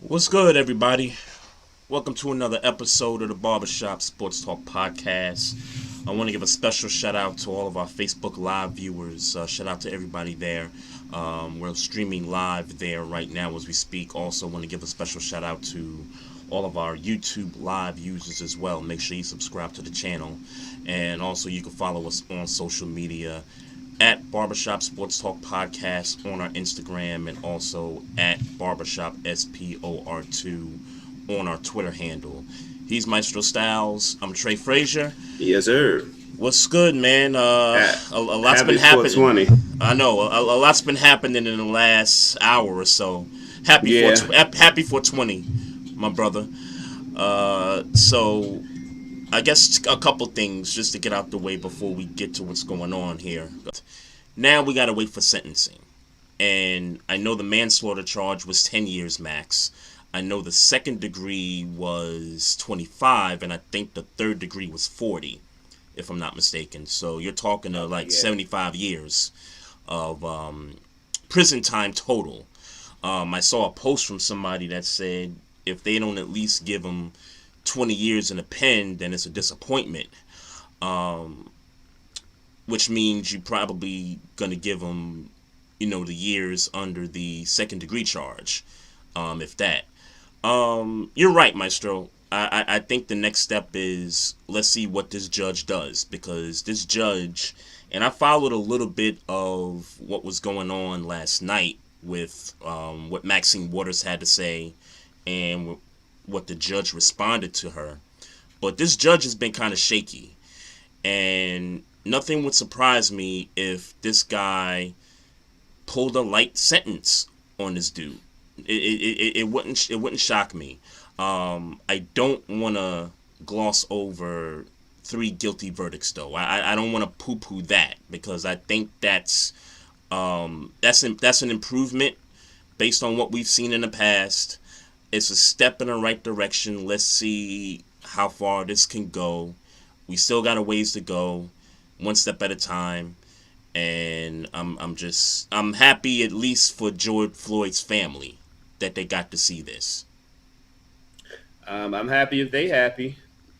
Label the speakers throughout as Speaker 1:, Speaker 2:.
Speaker 1: What's good, everybody? Welcome to another episode of the Barbershop Sports Talk Podcast. I want to give a special shout out to all of our Facebook Live viewers. Shout out to everybody there. We're streaming live there right now as we speak. Also, want to give a special shout out to all of our YouTube Live users as well. Make sure you subscribe to the channel. And also, you can follow us on social media at Barbershop Sports Talk Podcast on our Instagram, and also at Barbershop SPOR2 on our Twitter handle. He's Maestro Styles. I'm Trey Fraser.
Speaker 2: Yes, sir.
Speaker 1: What's good, man? A lot's been happening.
Speaker 2: 420.
Speaker 1: I know a lot's been happening in the last hour or so. Happy 420, my brother. So I guess a couple things just to get out the way before we get to what's going on here. Now we gotta wait for sentencing. And I know the manslaughter charge was 10 years max. I know the second degree was 25, and I think the third degree was 40, if I'm not mistaken. So you're talking to 75 years of prison time total. I saw a post from somebody that said if they don't at least give him 20 years in a pen, then it's a disappointment. Which means you probably going to give him, the years under the second degree charge, if that. You're right, Maestro. I think the next step is let's see what this judge does, because this judge, and I followed a little bit of what was going on last night with what Maxine Waters had to say and what the judge responded to her. But this judge has been kind of shaky, and nothing would surprise me if this guy pulled a light sentence on this dude. It wouldn't shock me. I don't want to gloss over 3 guilty verdicts, though. I don't want to poo-poo that, because I think that's an improvement based on what we've seen in the past. It's a step in the right direction. Let's see how far this can go. We still got a ways to go, one step at a time. And I'm happy, at least for George Floyd's family, that they got to see this.
Speaker 2: I'm happy if they happy,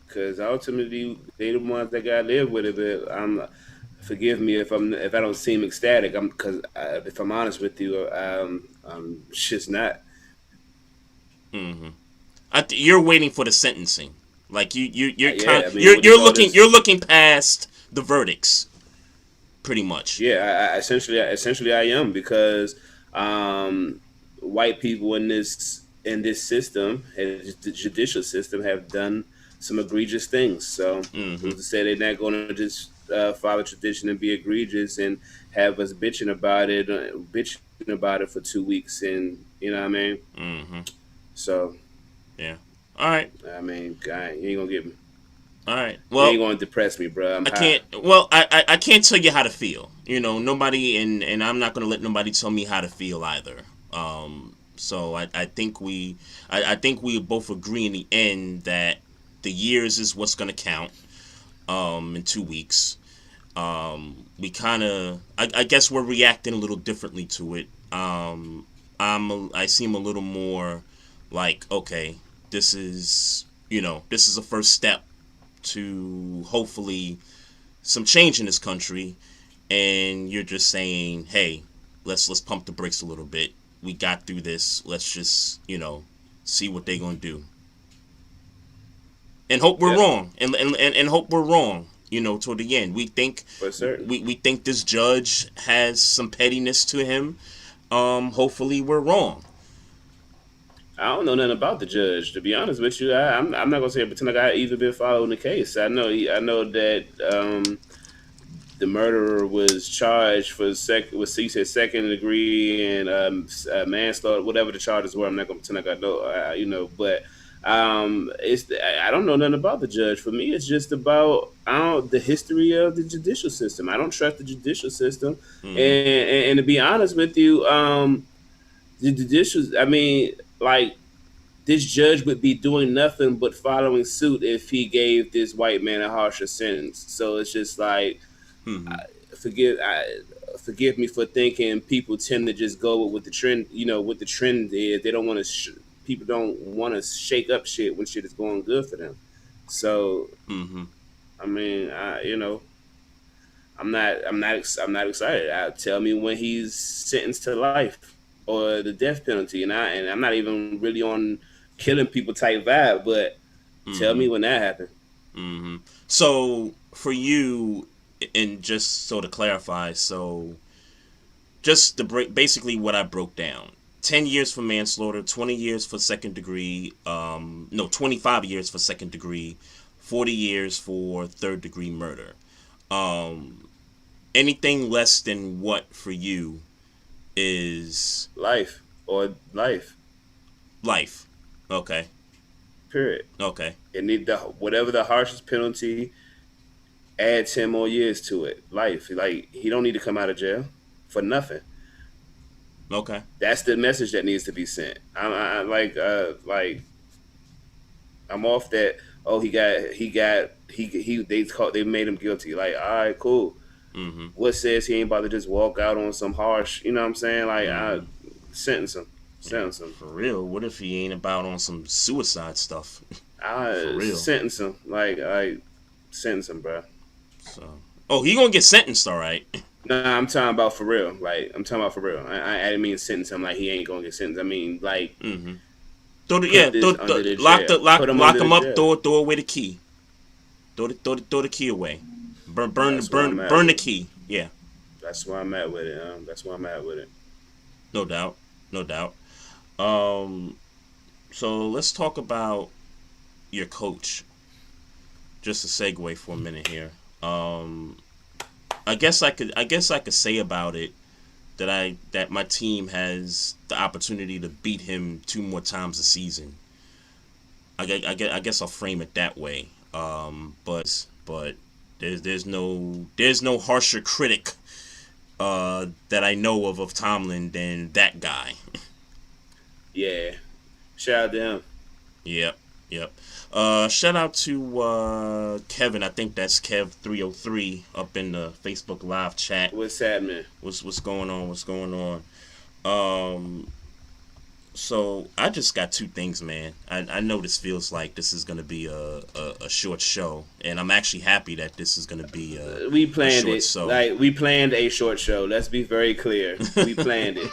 Speaker 2: because ultimately they the ones that got to live with it. But forgive me if I don't seem ecstatic. Because if I'm honest with you, I'm just not.
Speaker 1: Mm-hmm. You're waiting for the sentencing, like you're looking past the verdicts, pretty much.
Speaker 2: Yeah, essentially I am, because white people in this system, and the judicial system, have done some egregious things. So who's to say they're not going to just follow tradition and be egregious and have us bitching about it for 2 weeks, and you know what I mean?
Speaker 1: Mm-hmm.
Speaker 2: So
Speaker 1: yeah, all right.
Speaker 2: I mean, you ain't gonna get me.
Speaker 1: All right. Well,
Speaker 2: you ain't gonna depress me, bro.
Speaker 1: I can't. Well, I can't tell you how to feel. Nobody, and I'm not gonna let nobody tell me how to feel either. So I think we both agree in the end that the years is what's gonna count. In 2 weeks, we kind of, I guess we're reacting a little differently to it. I seem a little more like, okay, this is a first step to hopefully some change in this country, and you're just saying, hey, let's pump the brakes a little bit. We got through this. Let's just see what they're gonna do, and hope we're wrong, and hope we're wrong. Toward the end, we think we think this judge has some pettiness to him. Hopefully we're wrong.
Speaker 2: I don't know nothing about the judge, to be honest with you. I'm not gonna say pretend like I even been following the case. I know that the murderer was charged for second degree and manslaughter, whatever the charges were. I'm not gonna pretend like I know, but I don't know nothing about the judge. For me, it's just about the history of the judicial system. I don't trust the judicial system, and to be honest with you, the judicial. I mean, like, this judge would be doing nothing but following suit if he gave this white man a harsher sentence. So it's just like, forgive me for thinking people tend to just go with the trend. What the trend is. They don't want to people don't want to shake up shit when shit is going good for them. So
Speaker 1: Mm-hmm.
Speaker 2: I mean, I'm not excited. Tell me when he's sentenced to life or the death penalty, and I'm not even really on killing people type vibe, but tell
Speaker 1: Mm-hmm.
Speaker 2: me when that happened.
Speaker 1: Mm-hmm. So for you, and just so to clarify, so just to break basically what I broke down. 10 years for manslaughter, 20 years for second degree, no, 25 years for second degree, 40 years for third degree murder. Um, Anything less than what for you is
Speaker 2: Life or life,
Speaker 1: life. Okay.
Speaker 2: period.
Speaker 1: Okay.
Speaker 2: It need the whatever the harshest penalty. Add 10 more years to it. Life, like he don't need to come out of jail for nothing.
Speaker 1: Okay.
Speaker 2: That's the message that needs to be sent. Like I'm off that. Oh, they made him guilty. Like, all right, cool.
Speaker 1: Mm-hmm.
Speaker 2: What says he ain't about to just walk out on some harsh? You know what I'm saying? Like, I
Speaker 1: Mm-hmm.
Speaker 2: sentence him,
Speaker 1: Yeah.
Speaker 2: sentence him.
Speaker 1: For real. What if he ain't about on some suicide stuff? For
Speaker 2: I
Speaker 1: real.
Speaker 2: sentence him. Like sentence him, bro.
Speaker 1: So. Oh, he gonna get sentenced, all right.
Speaker 2: Nah, I'm talking about for real. Like, I'm talking about for real. I didn't mean sentence him like he ain't gonna get sentenced. I mean like
Speaker 1: Mm-hmm. Throw the yeah.
Speaker 2: put this under the
Speaker 1: Lock
Speaker 2: jail. Put him
Speaker 1: lock
Speaker 2: under
Speaker 1: him
Speaker 2: the
Speaker 1: up.
Speaker 2: jail.
Speaker 1: Throw away the key. Throw the key away.
Speaker 2: That's where I'm at
Speaker 1: Burn the
Speaker 2: with it.
Speaker 1: key. Yeah.
Speaker 2: That's where I'm at with it. That's where I'm at with it.
Speaker 1: No doubt. No doubt. Um. So let's talk about your coach. Just a segue for a minute here. Um. I guess I could say about it that my team has the opportunity to beat him 2 more times a season. I guess I'll frame it that way. But there's no harsher critic that I know of Tomlin than that guy.
Speaker 2: Yeah. Shout out to him.
Speaker 1: Yep, yep. Shout out to Kevin. I think that's Kev303 up in the Facebook Live chat.
Speaker 2: What's happening?
Speaker 1: What's going on? What's going on? Um, so I just got two things, man. I know this feels like this is gonna be a short show, and I'm actually happy that this is gonna be
Speaker 2: We
Speaker 1: a
Speaker 2: planned
Speaker 1: short
Speaker 2: it.
Speaker 1: show.
Speaker 2: Like we planned a short show. Let's be very clear. We planned it.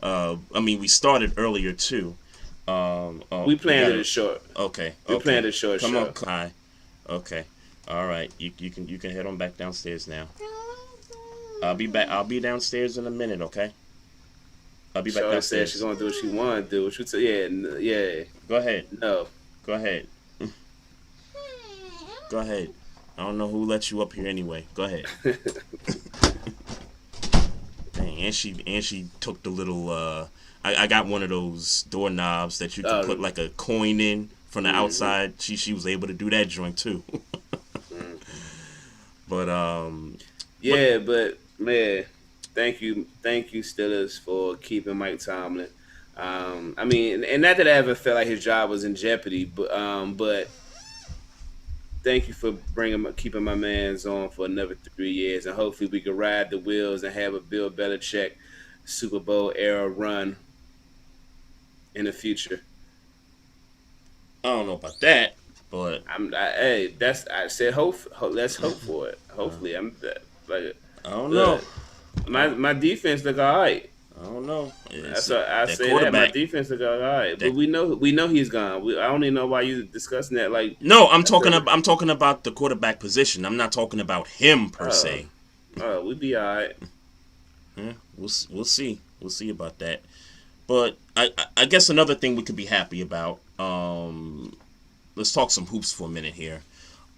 Speaker 1: I mean, we started earlier too.
Speaker 2: We
Speaker 1: We
Speaker 2: planned it
Speaker 1: gotta.
Speaker 2: as short.
Speaker 1: Okay.
Speaker 2: We
Speaker 1: Okay.
Speaker 2: planned a short
Speaker 1: Come
Speaker 2: show.
Speaker 1: on, Kai. Okay. All right. You can head on back downstairs now. I'll be back. I'll be downstairs in a minute. Okay. I'll be back
Speaker 2: Shorty said she's
Speaker 1: downstairs.
Speaker 2: gonna do what she wanna do. What you say? Yeah, yeah.
Speaker 1: Go ahead.
Speaker 2: No.
Speaker 1: Go ahead. Go ahead. I don't know who let you up here anyway. Go ahead. Dang, and she took the little. I got one of those doorknobs that you can put like a coin in from the outside. She was able to do that joint too. But
Speaker 2: Yeah, but man, thank you, Steelers, for keeping Mike Tomlin. I mean, and not that I ever felt like his job was in jeopardy, but thank you for keeping my man's on for another 3 years, and hopefully we can ride the wheels and have a Bill Belichick Super Bowl era run in the future.
Speaker 1: I don't know about that, but
Speaker 2: Hey, I said let's hope for it. Hopefully, like
Speaker 1: I don't know.
Speaker 2: my defense look all right.
Speaker 1: I don't know.
Speaker 2: That's what I
Speaker 1: that
Speaker 2: say. That my
Speaker 1: quarterback.
Speaker 2: defense look all right,
Speaker 1: That,
Speaker 2: but we know he's gone. I don't even know why you discussing that. Like,
Speaker 1: no, I'm talking about the quarterback position. I'm not talking about him per
Speaker 2: oh,
Speaker 1: se.
Speaker 2: we be all right.
Speaker 1: Yeah, we'll see. We'll see about that. But I guess another thing we could be happy about. Let's talk some hoops for a minute here.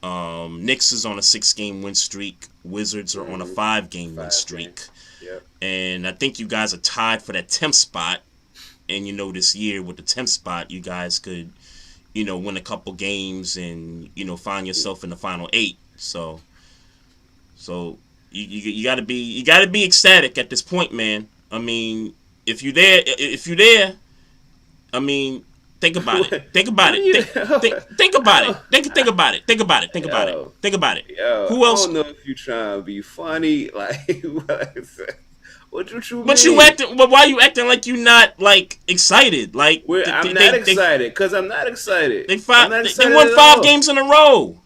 Speaker 1: Knicks is on a 6-game win streak. Wizards are on a 5-game win streak.
Speaker 2: Yep.
Speaker 1: And I think you guys are tied for that 10th spot. And this year with the 10th spot, you guys could, win a couple games and find yourself in the final 8. So you gotta be ecstatic at this point, man. I mean, if you're there, I mean, think about it. Think about it. Think about it. Think about it. Think about it. Think about it. Think about it.
Speaker 2: Yo,
Speaker 1: Who else?
Speaker 2: I don't know if you trying to be funny. Like, What you
Speaker 1: But you
Speaker 2: mean?
Speaker 1: acting. But why you acting like you not like excited? Like
Speaker 2: I'm not excited because I'm not excited. I'm not
Speaker 1: they
Speaker 2: excited
Speaker 1: won
Speaker 2: at
Speaker 1: 5 games
Speaker 2: all.
Speaker 1: in a row.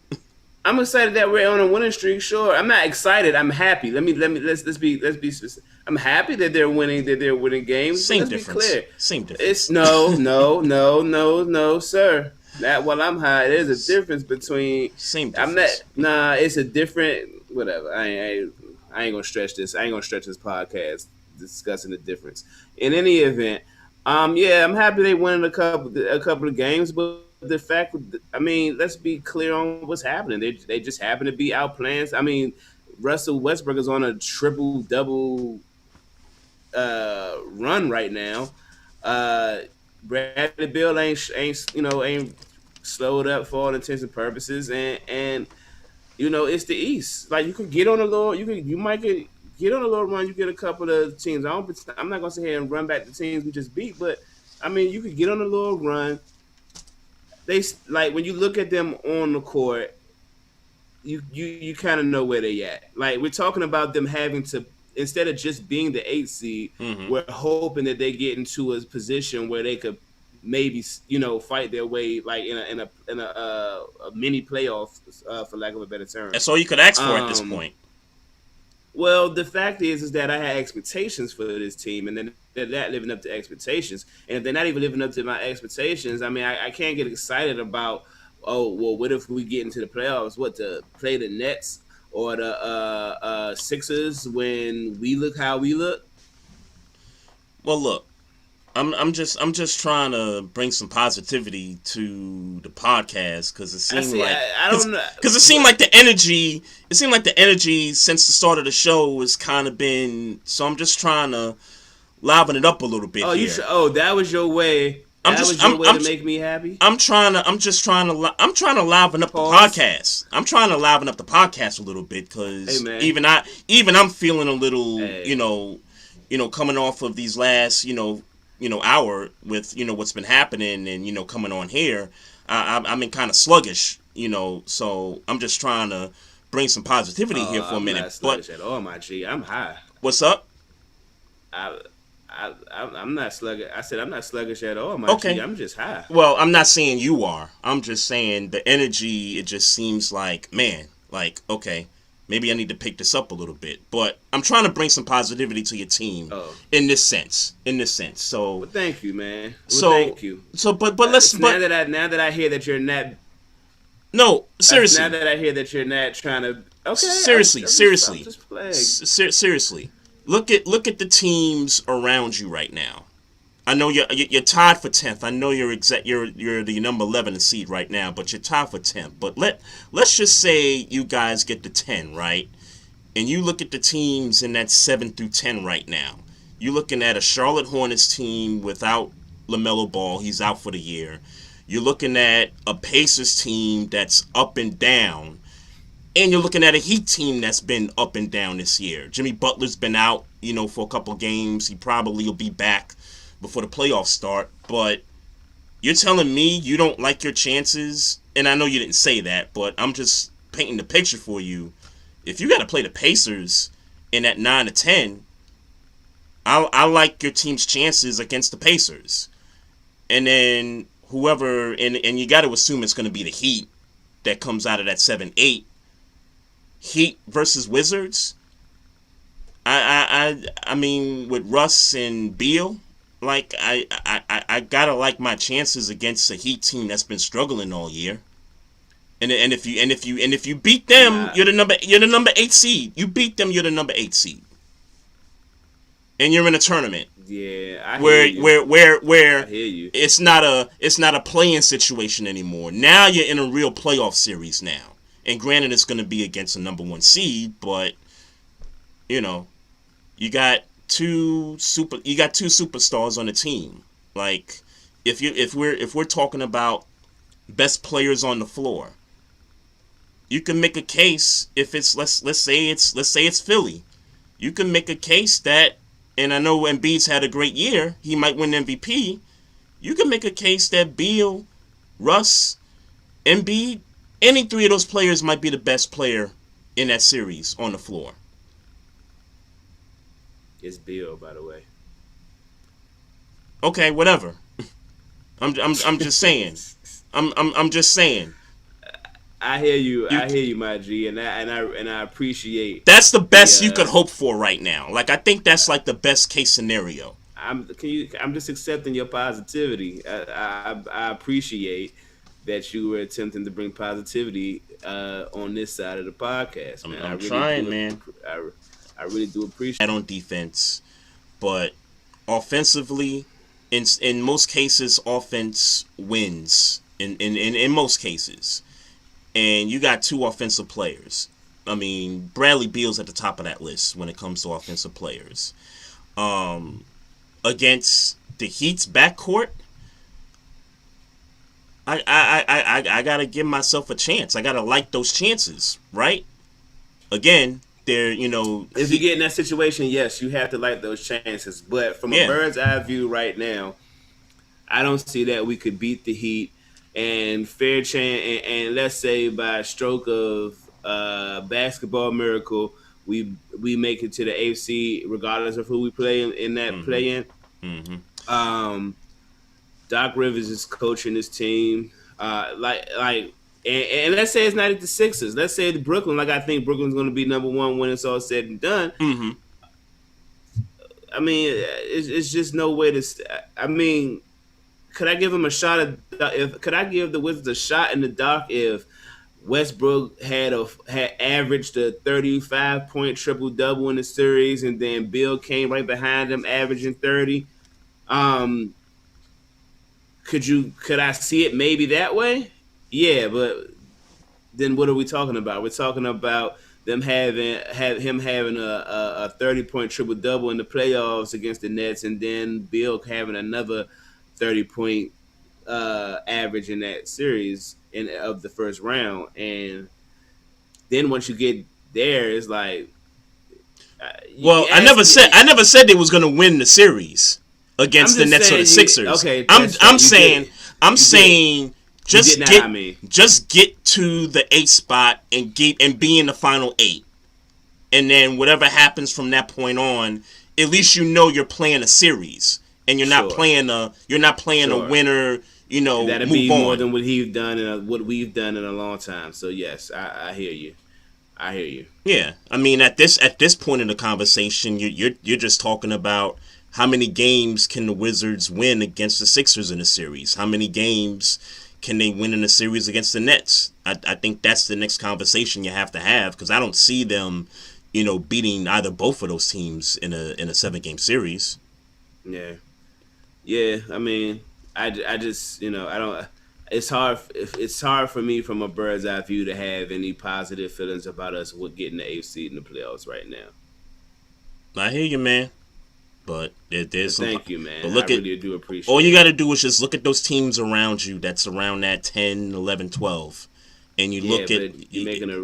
Speaker 2: I'm excited that we're on a winning streak. Sure, I'm not excited. I'm happy. Let's be specific. I'm happy that they're winning games. But
Speaker 1: Same
Speaker 2: let's be
Speaker 1: difference.
Speaker 2: clear.
Speaker 1: Same
Speaker 2: It's
Speaker 1: difference.
Speaker 2: no, sir. Not while I'm high. There's a difference between.
Speaker 1: Same
Speaker 2: I'm not.
Speaker 1: difference.
Speaker 2: Nah, it's a different. Whatever. I ain't gonna stretch this. I ain't gonna stretch this podcast discussing the difference. In any event, yeah, I'm happy they won a couple of games, but the fact, I mean, let's be clear on what's happening. They just happen to be outplaying. I mean, Russell Westbrook is on a triple double run right now. Uh, Bradley Beal ain't slowed up for all intents and purposes, and it's the East. Like you could get on a little, you might get on a little run. You get a couple of teams. I'm not gonna sit here and run back the teams we just beat, but I mean, you could get on a little run. They like when you look at them on the court, you kind of know where they at. Like we're talking about them having to, instead of just being the 8th seed,
Speaker 1: Mm-hmm.
Speaker 2: we're hoping that they get into a position where they could maybe fight their way like in a mini playoff, for lack of a better term.
Speaker 1: That's all you could ask for at this
Speaker 2: Um,
Speaker 1: point.
Speaker 2: well, the fact is that I had expectations for this team, and then they're not living up to expectations. And if they're not even living up to my expectations, I mean, I can't get excited about, oh, well, what if we get into the playoffs? What, to play the Nets or the Sixers when we look how we look?
Speaker 1: Well, look, I'm just trying to bring some positivity to the podcast because it
Speaker 2: I
Speaker 1: seemed
Speaker 2: see.
Speaker 1: like
Speaker 2: I don't know.
Speaker 1: because it seemed like the energy since the start of the show has kind of been. So I'm just trying to liven it up a little bit
Speaker 2: Oh,
Speaker 1: here.
Speaker 2: that was your way.
Speaker 1: I'm
Speaker 2: That
Speaker 1: just
Speaker 2: was your way to make me happy.
Speaker 1: I'm trying to liven up the
Speaker 2: Pause.
Speaker 1: podcast. I'm trying to liven up the podcast a little bit
Speaker 2: Hey,
Speaker 1: because
Speaker 2: man.
Speaker 1: even I'm feeling a little,
Speaker 2: Hey.
Speaker 1: coming off of these last, hour with, what's been happening and, coming on here. I'm in kind of sluggish, so I'm just trying to bring some positivity here for a
Speaker 2: I'm
Speaker 1: minute.
Speaker 2: not
Speaker 1: But
Speaker 2: sluggish at all, my G. I'm high.
Speaker 1: what's up?
Speaker 2: I, I'm not sluggish. I said I'm not sluggish at all, my
Speaker 1: Okay.
Speaker 2: G. I'm just high.
Speaker 1: Well, I'm not saying you are. I'm just saying the energy, it just seems like, man, like, okay, maybe I need to pick this up a little bit. But I'm trying to bring some positivity to your team
Speaker 2: Oh,
Speaker 1: in this sense. In this sense. So
Speaker 2: well, thank you, man. Well,
Speaker 1: so
Speaker 2: thank you.
Speaker 1: but let's
Speaker 2: Now that I hear that you're not,
Speaker 1: no,
Speaker 2: now
Speaker 1: seriously.
Speaker 2: that I hear that you're not trying to. Okay,
Speaker 1: Seriously,
Speaker 2: I'm
Speaker 1: seriously.
Speaker 2: just playing.
Speaker 1: Seriously. Look at the teams around you right now. I know you're tied for 10th. I know you're the number 11 seed right now, but you're tied for 10th. But let's just say you guys get to 10, right? And you look at the teams in that 7 through 10 right now. You're looking at a Charlotte Hornets team without LaMelo Ball. He's out for the year. You're looking at a Pacers team that's up and down. And you're looking at a Heat team that's been up and down this year. Jimmy Butler's been out, for a couple games. He probably will be back before the playoffs start. But you're telling me you don't like your chances? And I know you didn't say that, but I'm just painting the picture for you. If you got to play the Pacers in that 9 to 10, I like your team's chances against the Pacers. And then whoever, and you got to assume it's going to be the Heat that comes out of that 7-8. Heat versus Wizards. I mean, with Russ and Beal, like I gotta like my chances against a Heat team that's been struggling all year. And if you beat them,
Speaker 2: Nah.
Speaker 1: you're the number 8 seed. You beat them, you're the number 8 seed. And you're in a tournament
Speaker 2: Yeah, I hear
Speaker 1: where
Speaker 2: you.
Speaker 1: where
Speaker 2: I hear you.
Speaker 1: it's not a play-in situation anymore. Now you're in a real playoff series now. And granted, it's going to be against a number 1 seed, but you got two superstars on the team. Like if we're talking about best players on the floor, you can make a case if it's let's say it's Philly. You can make a case that, and I know Embiid's had a great year, he might win MVP. You can make a case that Beal, Russ, Embiid, any 3 of those players might be the best player in that series on the floor.
Speaker 2: It's Beal, by the way.
Speaker 1: Okay, whatever. I'm just saying. I'm just saying.
Speaker 2: I hear you.
Speaker 1: You
Speaker 2: I hear you, my G, and I appreciate
Speaker 1: That's the
Speaker 2: the.
Speaker 1: best you could hope for right now. Like I think that's like the best case scenario.
Speaker 2: I'm just accepting your positivity. I appreciate that you were attempting to bring positivity on this side of the podcast, man. I
Speaker 1: I'm
Speaker 2: really
Speaker 1: trying,
Speaker 2: do.
Speaker 1: man.
Speaker 2: I really do appreciate.
Speaker 1: Bad on defense, but offensively, in most cases, offense wins. In most cases, and you got two offensive players. I mean, Bradley Beal's at the top of that list when it comes to offensive players. Against the Heat's backcourt, I gotta give myself a chance. I gotta like those chances, right? Again, they're
Speaker 2: If you get in that situation, yes, you have to like those chances. But from a
Speaker 1: yeah.
Speaker 2: bird's eye view right now, I don't see that we could beat the Heat and fair chance. And let's say by a stroke of basketball miracle, we make it to the AFC regardless of who we play in that
Speaker 1: Mm-hmm.
Speaker 2: play in.
Speaker 1: Mm-hmm.
Speaker 2: Um, Doc Rivers is coaching this team. And let's say it's not at the Sixers. Let's say the Brooklyn. Like I think Brooklyn's going to be number one when it's all said and done.
Speaker 1: Mm-hmm.
Speaker 2: I mean, it's just no way to. I mean, could I give them a shot if could I give the Wizards a shot in the dark if Westbrook had averaged a 35-point triple double in the series and then Bill came right behind him averaging 30? Um, could I see it maybe that way? Yeah, but then what are we talking about? We're talking about them him having a 30-point triple double in the playoffs against the Nets, and then Bill having another 30-point average in that series of the first round. And then once you get there, it's like
Speaker 1: Well, I never said they was gonna win the series against the Nets or the Sixers.
Speaker 2: Okay,
Speaker 1: I'm saying just get to the 8th spot and be in the final 8, and then whatever happens from that point on, at least you're playing a series and you're not playing a winner.
Speaker 2: That'd
Speaker 1: move
Speaker 2: be
Speaker 1: on.
Speaker 2: more than what he's done and what we've done in a long time. So yes, I hear you. I hear you.
Speaker 1: Yeah, I mean at this point in the conversation, you're just talking about how many games can the Wizards win against the Sixers in a series? How many games can they win in a series against the Nets? I think that's the next conversation you have to have, because I don't see them, beating either both of those teams in a 7-game series.
Speaker 2: Yeah, yeah. I mean, I just I don't. It's hard for me from a bird's eye view to have any positive feelings about us with getting the AFC in the playoffs right now.
Speaker 1: I hear you, man. But there's some.
Speaker 2: Thank you, man.
Speaker 1: But
Speaker 2: I really do appreciate.
Speaker 1: All you got to do is just look at those teams around you that's around that 10, 11, 12, and you look at
Speaker 2: you're making a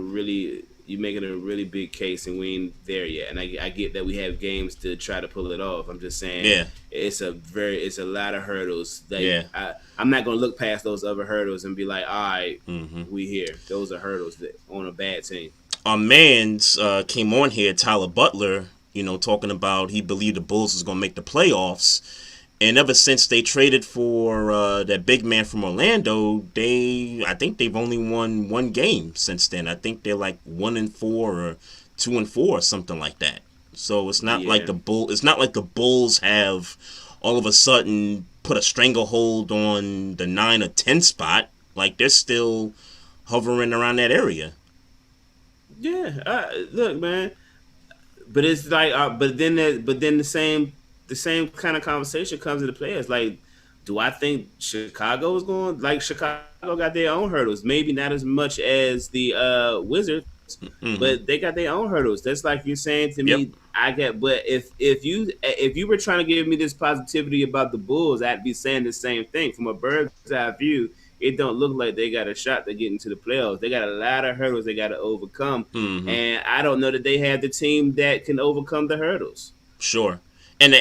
Speaker 2: really big case, and we ain't there yet. And I get that we have games to try to pull it off. I'm just saying, it's a lot of hurdles. I'm not gonna look past those other hurdles and be like, all right, we here. Those are hurdles on a bad team.
Speaker 1: Our man's came on here, Tyler Butler, talking about he believed the Bulls was going to make the playoffs. And ever since they traded for that big man from Orlando, I think they've only won one game since then. I think they're like 1-4 or 2-4 or something like that. So it's not like the Bulls have all of a sudden put a stranglehold on the 9 or 10 spot. Like they're still hovering around that area.
Speaker 2: Yeah, look, man. But it's like, but then the same kind of conversation comes into play. It's like, do I think Chicago is going? Like Chicago got their own hurdles. Maybe not as much as the Wizards, but they got their own hurdles. That's like you're saying to me. I get, but if you were trying to give me this positivity about the Bulls, I'd be saying the same thing. From a bird's eye view, it don't look like they got a shot to get into the playoffs. They got a lot of hurdles they got to overcome, and I don't know that they have the team that can overcome the hurdles.
Speaker 1: Sure,
Speaker 2: this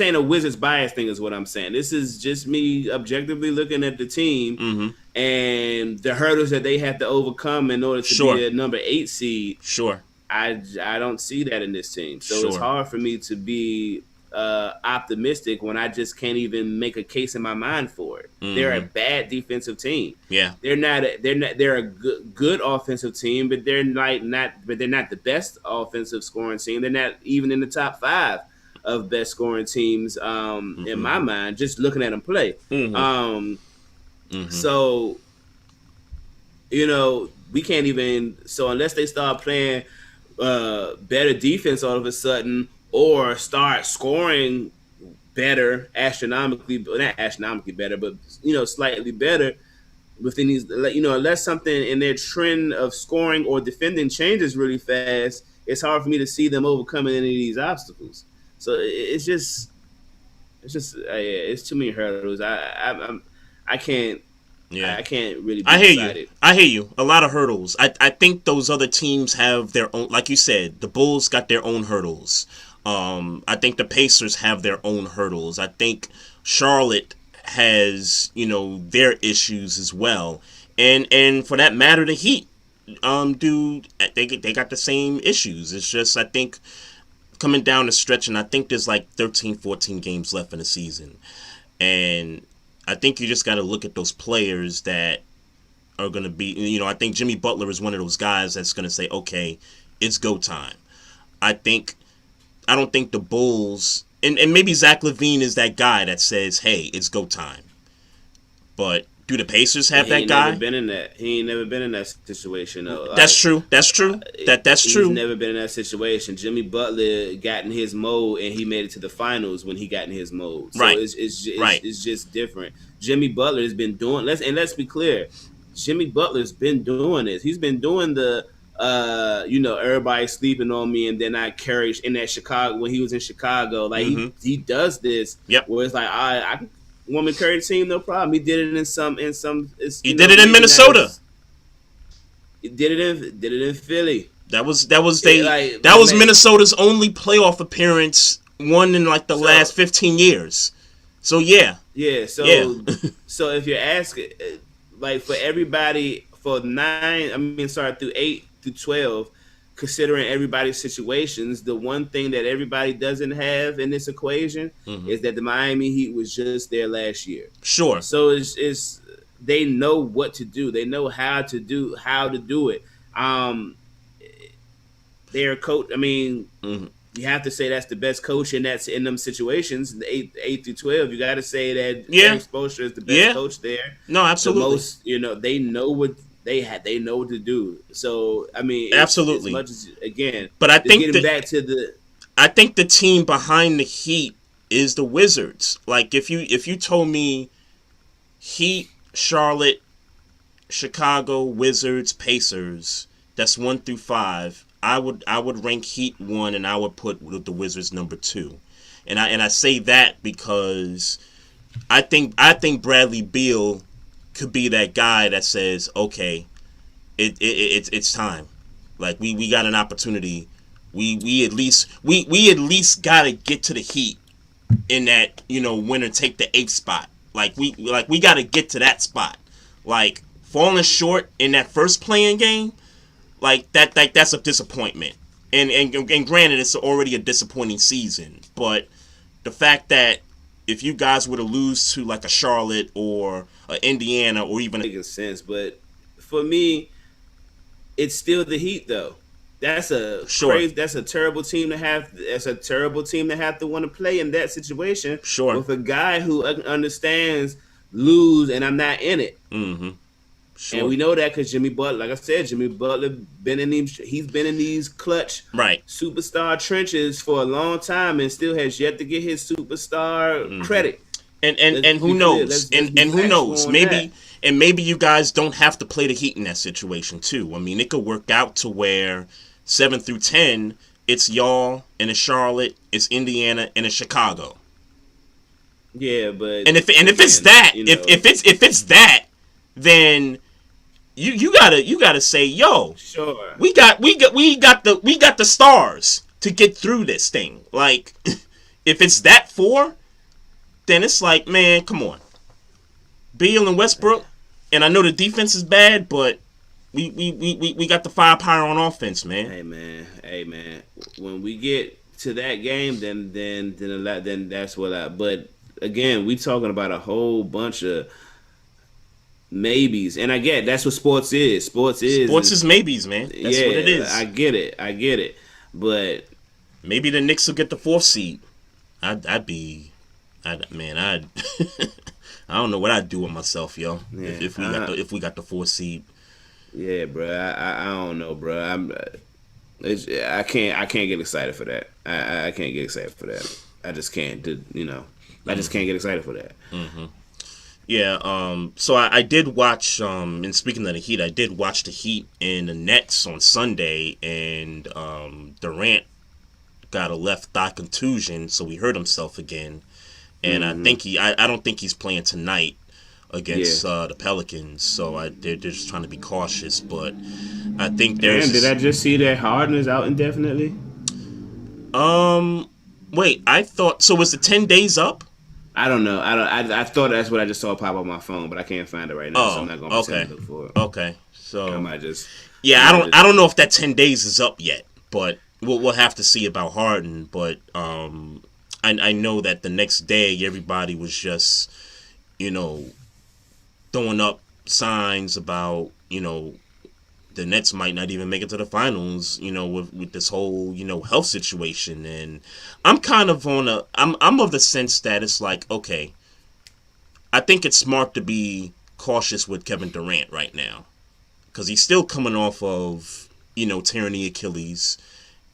Speaker 2: ain't a Wizards bias thing, is what I'm saying. This is just me objectively looking at the team and the hurdles that they have to overcome in order to be a number 8 seed.
Speaker 1: Sure.
Speaker 2: I don't see that in this team. So it's
Speaker 1: Sure.
Speaker 2: hard for me to be optimistic when I just can't even make a case in my mind for it. They're a
Speaker 1: Mm-hmm.
Speaker 2: bad defensive team.
Speaker 1: Yeah.
Speaker 2: They're a good offensive team, but they're not the best offensive scoring team. They're not even in the top 5 of best scoring teams in my
Speaker 1: Mm-hmm.
Speaker 2: mind, just looking at them play.
Speaker 1: Mm-hmm.
Speaker 2: Um,
Speaker 1: Mm-hmm.
Speaker 2: so we can't even, so unless they start playing better defense all of a sudden, or start scoring better, not astronomically better, but slightly better within these, unless something in their trend of scoring or defending changes really fast, it's hard for me to see them overcoming any of these obstacles. So it's too many hurdles. I can't
Speaker 1: Yeah.
Speaker 2: I can't really be
Speaker 1: I hear you.
Speaker 2: excited.
Speaker 1: I hear you. A lot of hurdles. I think those other teams have their own. Like you said, the Bulls got their own hurdles. I think the Pacers have their own hurdles. I think Charlotte has their issues as well, and for that matter, the Heat, dude, they got the same issues. It's just I think coming down the stretch, and I think there's like 13, 14 games left in the season, and I think you just got to look at those players that are going to be, I think Jimmy Butler is one of those guys that's going to say, okay, it's go time. I don't think the Bulls, and maybe Zach LaVine is that guy that says, hey, it's go time. But do the Pacers have that guy?
Speaker 2: He ain't never been in that situation though.
Speaker 1: That's true. That's true. That's true.
Speaker 2: He's never been in that situation. Jimmy Butler got in his mode and he made it to the finals when he got in his mode. So
Speaker 1: Right.
Speaker 2: it's just different. Jimmy Butler has been doing. Let's be clear. Jimmy Butler's been doing this. He's been doing the everybody sleeping on me, and then I carry in that Chicago when he was in Chicago. Like he does this.
Speaker 1: Yep.
Speaker 2: Where it's like I can woman carry the team, no problem. He did it in some.
Speaker 1: He did it in Minnesota.
Speaker 2: He did it in Philly.
Speaker 1: That was Minnesota's only playoff appearance, one in like the last 15 years. So yeah.
Speaker 2: Yeah. So so if you're asking, like for everybody through 8 through 12, considering everybody's situations, the one thing that everybody doesn't have in this equation is that the Miami Heat was just there last year.
Speaker 1: Sure.
Speaker 2: So it's they know what to do. They know how to do it. Their coach. I mean, you have to say that's the best coach in them situations. The 8 through 12, you got to say that Frank Spoelstra is the best coach there.
Speaker 1: No, absolutely.
Speaker 2: The most, they know what. They know what to do. So I mean,
Speaker 1: absolutely.
Speaker 2: As much as again,
Speaker 1: but I think I think the team behind the Heat is the Wizards. Like if you told me Heat, Charlotte, Chicago, Wizards, Pacers, that's 1 through 5. I would rank Heat 1, and I would put the Wizards number 2. And I say that because I think Bradley Beal could be that guy that says, okay, it's time. Like we got an opportunity. We at least gotta get to the Heat in that winner take the 8th spot. Like we gotta get to that spot. Like falling short in that first playing game, that's a disappointment. And granted, it's already a disappointing season. But the fact that if you guys were to lose to like a Charlotte or a Indiana or even
Speaker 2: making sense, but for me, it's still the Heat though. That's a crazy. That's a terrible team to have. That's a terrible team to have to want to play in that situation.
Speaker 1: Sure.
Speaker 2: With a guy who understands lose and I'm not in it.
Speaker 1: Mm-hmm. Sure.
Speaker 2: And we know that because Jimmy Butler, like I said, Jimmy Butler he's been in these clutch superstar trenches for a long time and still has yet to get his superstar credit.
Speaker 1: And who knows? And who knows? Maybe you guys don't have to play the Heat in that situation too. I mean, it could work out to where 7 through 10, it's y'all and it's Charlotte, it's Indiana and it's Chicago.
Speaker 2: Yeah, but
Speaker 1: if it's that, then you gotta say, yo,
Speaker 2: sure,
Speaker 1: we got the stars to get through this thing. Like, if it's that 4, then it's like, man, come on, Beal and Westbrook, and I know the defense is bad, but we got the firepower on offense, man.
Speaker 2: Hey man. When we get to that game, then that's what I. But again, we talking about a whole bunch of maybes, and I get that's what sports is. Sports
Speaker 1: Sports
Speaker 2: is
Speaker 1: is maybes, man. That's what it
Speaker 2: yeah.
Speaker 1: is.
Speaker 2: I get it. But
Speaker 1: Maybe the Knicks will get the 4th seed. I'd be, man, I don't know what I'd do with myself, yo.
Speaker 2: yeah,
Speaker 1: If we got the 4th seed.
Speaker 2: yeah, bro. I don't know, bro. I can't get excited for that. I can't get excited for that. I just can't. I just can't get excited for that.
Speaker 1: Yeah, so I did watch, and speaking of the Heat, I did watch the Heat and the Nets on Sunday, and Durant got a left thigh contusion, so he hurt himself again. And I don't think he's playing tonight against the Pelicans, so they're just trying to be cautious, but I think there's...
Speaker 2: And did I just see that Harden is out indefinitely?
Speaker 1: Wait, I thought... So was the 10 days up?
Speaker 2: I don't know. I thought that's what I just saw pop on my phone, but I can't find it right now, so I'm not going to pretend to look for it.
Speaker 1: Okay, so...
Speaker 2: I might just...
Speaker 1: Yeah, I don't know if that 10 days is up yet, but we'll have to see about Harden, but I know that the next day everybody was just, throwing up signs about, the Nets might not even make it to the finals, with this whole, health situation. And I'm kind of I'm of the sense that it's like, okay, I think it's smart to be cautious with Kevin Durant right now, because he's still coming off of, tearing the Achilles.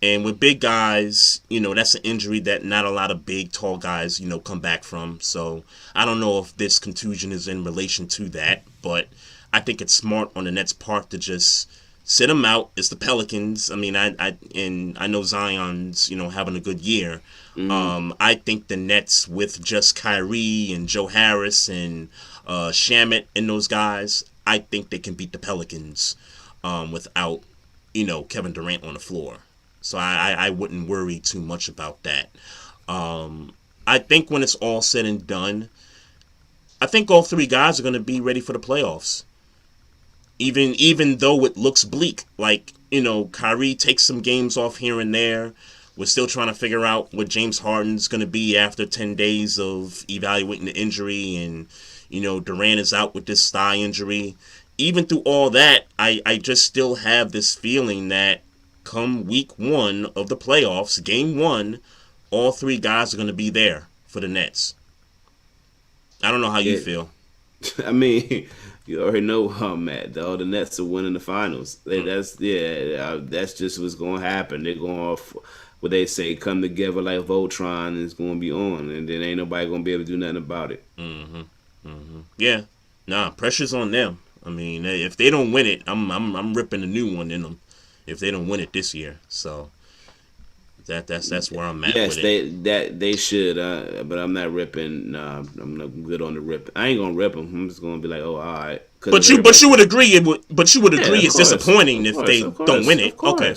Speaker 1: And with big guys, that's an injury that not a lot of big, tall guys, come back from. So I don't know if this contusion is in relation to that, but I think it's smart on the Nets' part to just sit him out. It's the Pelicans. I mean, I know Zion's, having a good year. I think the Nets, with just Kyrie and Joe Harris and Shamet and those guys, I think they can beat the Pelicans without, Kevin Durant on the floor. So I wouldn't worry too much about that. I think when it's all said and done, I think all 3 guys are going to be ready for the playoffs. Even though it looks bleak, like, Kyrie takes some games off here and there. We're still trying to figure out what James Harden's going to be after 10 days of evaluating the injury, and, Durant is out with this thigh injury. Even through all that, I just still have this feeling that come week 1 of the playoffs, game 1, all 3 guys are going to be there for the Nets. I don't know how you feel.
Speaker 2: I mean, you already know how I'm at, though. The Nets are winning the finals. That's just what's going to happen. They're going off what they say, come together like Voltron, and it's going to be on, and then ain't nobody going to be able to do nothing about it.
Speaker 1: Yeah, pressure's on them. I mean, if they don't win it, I'm ripping a new one in them. If they don't win it this year, so that's where I'm at with it.
Speaker 2: Yes, they should, but I'm not ripping. I'm not good on the rip. I ain't gonna rip them. I'm just gonna be like, oh, all right.
Speaker 1: But you would agree it's disappointing if they don't win it. Okay.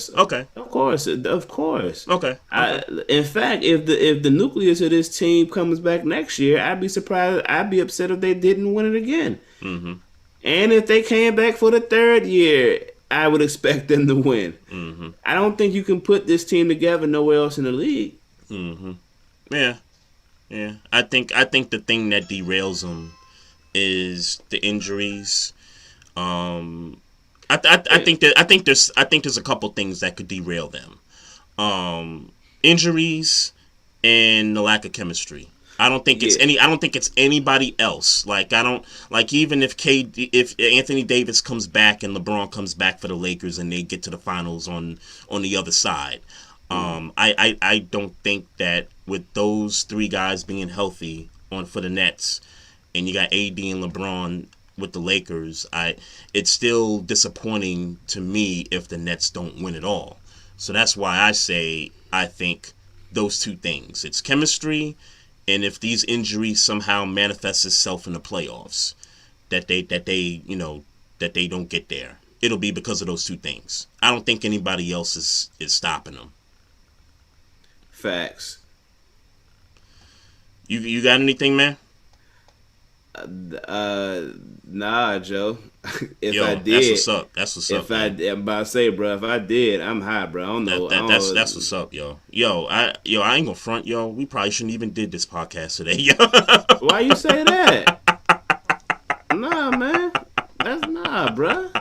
Speaker 2: Of course.
Speaker 1: Okay.
Speaker 2: In fact, if the nucleus of this team comes back next year, I'd be surprised. I'd be upset if they didn't win it again.
Speaker 1: Mm-hmm.
Speaker 2: And if they came back for the 3rd year, I would expect them to win.
Speaker 1: Mm-hmm.
Speaker 2: I don't think you can put this team together nowhere else in the league.
Speaker 1: Mm-hmm. Yeah. I think the thing that derails them is the injuries. I think there's a couple things that could derail them. Injuries and the lack of chemistry. I don't think it's anybody else. Even if Anthony Davis comes back and LeBron comes back for the Lakers and they get to the finals on the other side, I don't think that with those 3 guys being healthy for the Nets, and you got AD and LeBron with the Lakers, it's still disappointing to me if the Nets don't win it all. So that's why I say I think those 2 things. It's chemistry. And if these injuries somehow manifest itself in the playoffs, that they don't get there, it'll be because of those 2 things. I don't think anybody else is stopping them.
Speaker 2: Facts.
Speaker 1: You got anything, man?
Speaker 2: Nah, Joe. If I
Speaker 1: Yo, that's
Speaker 2: did,
Speaker 1: what's up. That's what's up,
Speaker 2: if I,
Speaker 1: man.
Speaker 2: I'm about to say, bro, if I did, I'm high, bro. I don't know. I
Speaker 1: That's
Speaker 2: don't.
Speaker 1: what's up, yo. I ain't gonna front, yo. We probably shouldn't even did this podcast today, yo.
Speaker 2: Why you say that? Nah, man. That's nah, bro.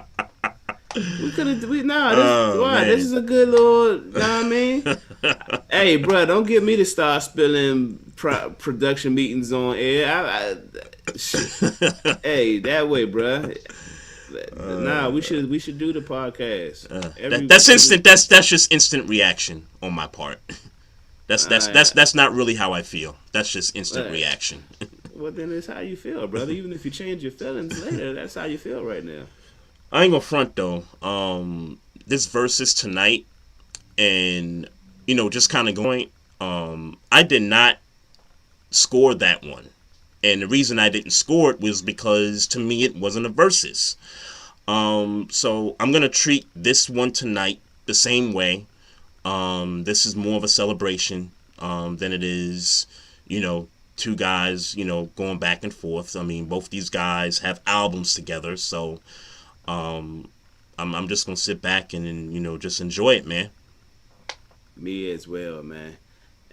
Speaker 2: We could have. Nah. This
Speaker 1: Oh
Speaker 2: why? This
Speaker 1: man.
Speaker 2: is a good little. Know what I mean? Hey, bro, don't get me to start spilling production meetings on air. Hey, that way, bro. Nah, we should do the podcast.
Speaker 1: That's instant. That's just instant reaction on my part.
Speaker 2: Uh,
Speaker 1: That's not really how I feel. That's just instant
Speaker 2: uh,
Speaker 1: reaction.
Speaker 2: well, then it's how you feel, brother. Even if you change your feelings later, that's how you feel right now.
Speaker 1: I ain't gonna front though. This versus tonight, and just kind of going. I did not score that one, and the reason I didn't score it was because to me it wasn't a versus. So I'm gonna treat this one tonight the same way. This is more of a celebration than it is, two guys, going back and forth. I mean, both these guys have albums together, so um, I'm just gonna sit back and just enjoy it, man.
Speaker 2: Me as well, man.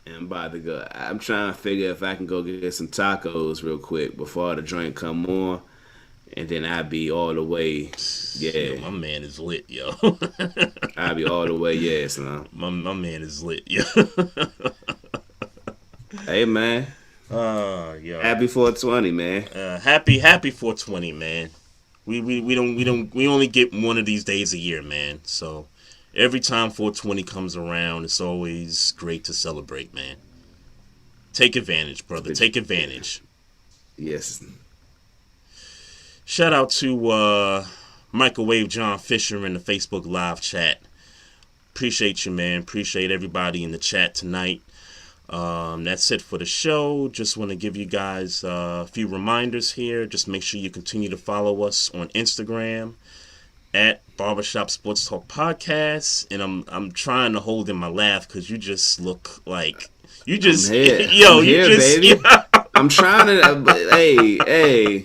Speaker 2: And I'm about to go. I'm trying to figure if I can go get some tacos real quick before the drink come on, and then I'll be all the way.
Speaker 1: Yo,
Speaker 2: Yeah,
Speaker 1: my man is lit, yo.
Speaker 2: I'll be all the way. Yeah, son.
Speaker 1: my man is lit, yo.
Speaker 2: Hey, man.
Speaker 1: Yo.
Speaker 2: Happy 420, man.
Speaker 1: Happy 420, man. We only get one of these days a year, man. So every time 420 comes around, it's always great to celebrate, man. Take advantage, brother. Take advantage.
Speaker 2: Yes.
Speaker 1: Shout out to Microwave John Fisher in the Facebook live chat. Appreciate you, man. Appreciate everybody in the chat tonight. That's it for the show. Just want to give you guys a few reminders here. Just make sure you continue to follow us on Instagram at Barbershop Sports Talk Podcast. And I'm trying to hold in my laugh because you just look like you just
Speaker 2: I'm here.
Speaker 1: yo
Speaker 2: I'm
Speaker 1: you
Speaker 2: here,
Speaker 1: just
Speaker 2: baby. I'm trying to. Hey.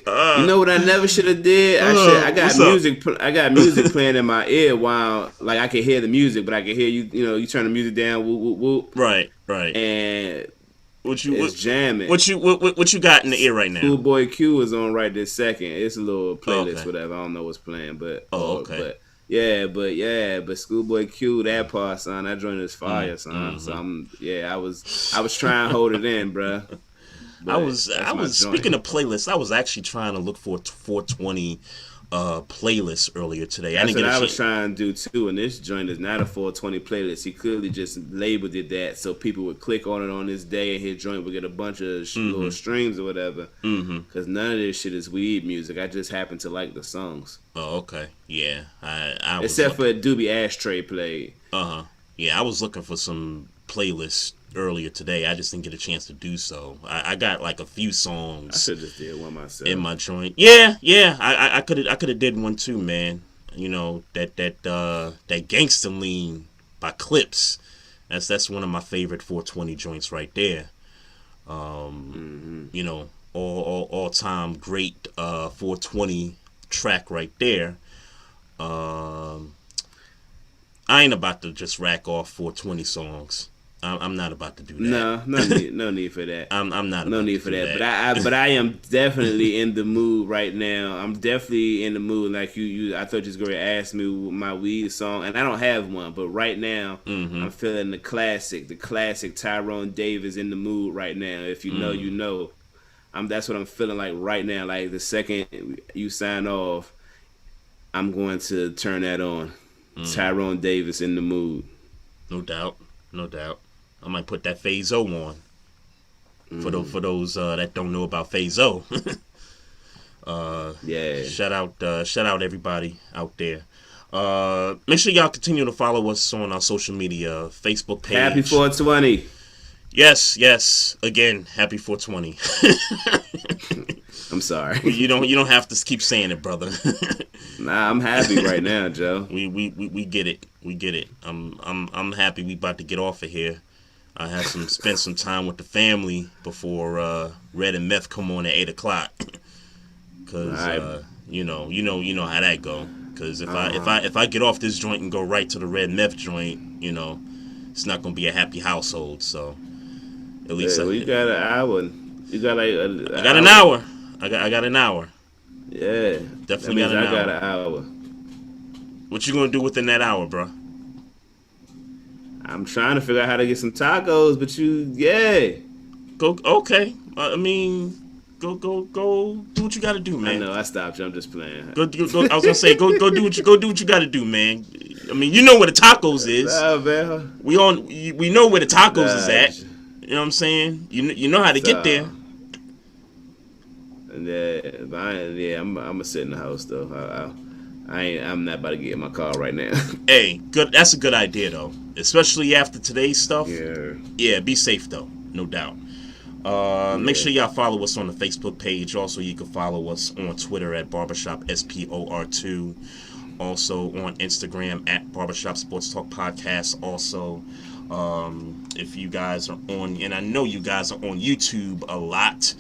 Speaker 2: You know what I never should have did? I got music. I got music playing in my ear while I could hear the music, but I could hear you. You turn the music down. Whoop whoop whoop.
Speaker 1: Right.
Speaker 2: And
Speaker 1: it's
Speaker 2: jamming.
Speaker 1: What you got in the ear right now?
Speaker 2: Schoolboy Q is on right this second. It's a little playlist,
Speaker 1: okay.
Speaker 2: whatever. I don't know what's playing, but
Speaker 1: okay.
Speaker 2: But Schoolboy Q, that part, son, that joint is fire, son.
Speaker 1: Mm-hmm.
Speaker 2: So I was trying to hold it in, bruh.
Speaker 1: I was speaking of playlists. I was actually trying to look for 420 playlist earlier today.
Speaker 2: That's what I was trying to do too. And this joint is not a 420 playlist. He clearly just labeled it that so people would click on it on this day, and his joint would get a bunch of little streams or whatever. Because none of this shit is weed music. I just happen to like the songs.
Speaker 1: Oh, okay, yeah. I
Speaker 2: Except for Doobie Ashtray played.
Speaker 1: Yeah, I was looking for some playlists earlier today. I just didn't get a chance to do so. I got like a few songs.
Speaker 2: I should just did one myself
Speaker 1: in my joint. Yeah. I could have did one too, man. That Gangsta Lean by Clips. That's one of my favorite 420 joints right there. All time great 420 track right there. I ain't about to just rack off 420 songs. I'm not about to do that.
Speaker 2: No need for that.
Speaker 1: I'm not.
Speaker 2: No need for that. But I am definitely in the mood right now. I'm definitely in the mood. Like you I thought you was going to ask me my weed song, and I don't have one. But right now, I'm feeling the classic Tyrone Davis in the mood right now. If you know, you know. That's what I'm feeling like right now. Like the second you sign off, I'm going to turn that on. Tyrone Davis in the mood.
Speaker 1: No doubt. I might put that Phase-O on. For those that don't know about Phase-O.
Speaker 2: Yeah.
Speaker 1: Shout out everybody out there. Make sure y'all continue to follow us on our social media, Facebook page.
Speaker 2: Happy 420.
Speaker 1: Yes. Again, happy 420.
Speaker 2: I'm sorry.
Speaker 1: You don't have to keep saying it, brother.
Speaker 2: Nah, I'm happy right now, Joe.
Speaker 1: We get it. We get it. I'm happy we about to get off of here. I had spent some time with the family before Red and Meth come on at 8:00. Cause
Speaker 2: Right.
Speaker 1: you know how that go. Cause
Speaker 2: Uh-huh.
Speaker 1: if I get off this joint and go right to the red meth joint, it's not gonna be a happy household. So at least
Speaker 2: Yeah, well, you got an hour. You got like an
Speaker 1: I got an
Speaker 2: hour.
Speaker 1: hour. I got an hour.
Speaker 2: Yeah, that
Speaker 1: Definitely got
Speaker 2: means
Speaker 1: an
Speaker 2: I got
Speaker 1: hour.
Speaker 2: an hour.
Speaker 1: What you gonna do within that hour, bro?
Speaker 2: I'm trying to figure out how to get some tacos, but yeah.
Speaker 1: Go okay. I mean, go do what you gotta do,
Speaker 2: I
Speaker 1: man.
Speaker 2: know. I stopped you. I'm just playing.
Speaker 1: Go. I was gonna say go do what you gotta do, man. I mean, you know where the tacos is.
Speaker 2: Nah, man.
Speaker 1: We know where the tacos is
Speaker 2: Nah.
Speaker 1: at. You know what I'm saying? You know how to get there.
Speaker 2: So, yeah, but I'm gonna sit in the house though. I'm not about to get in my car right now.
Speaker 1: Hey, good. That's a good idea though, especially after today's stuff.
Speaker 2: Yeah,
Speaker 1: Yeah, be safe though, no doubt. Make
Speaker 2: yeah.
Speaker 1: sure y'all follow us on the Facebook page. Also, you can follow us on Twitter at Barbershop SPOR2. Also on Instagram at Barbershop Sports Talk Podcast. Also, if you guys are on, and I know you guys are on YouTube a lot,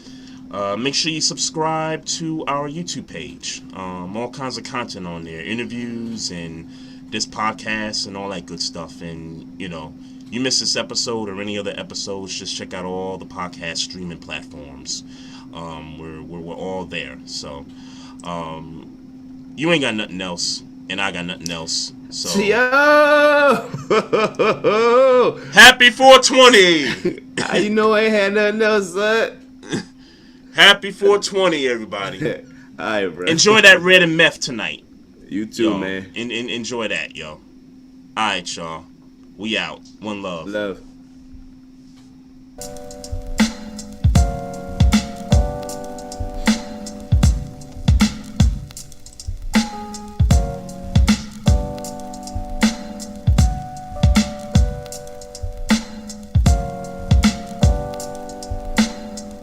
Speaker 1: make sure you subscribe to our YouTube page. All kinds of content on there, interviews and this podcast and all that good stuff. And you miss this episode or any other episodes, just check out all the podcast streaming platforms. We're all there. So you ain't got nothing else, and I got nothing else. So
Speaker 2: Yo,
Speaker 1: happy 420.
Speaker 2: how you know I ain't had nothing else, son?
Speaker 1: Happy 420, everybody.
Speaker 2: All right, bro.
Speaker 1: Enjoy that red and meth tonight.
Speaker 2: You too,
Speaker 1: Yo,
Speaker 2: man.
Speaker 1: enjoy that, yo. Alright, y'all. We out. One love.
Speaker 2: Love.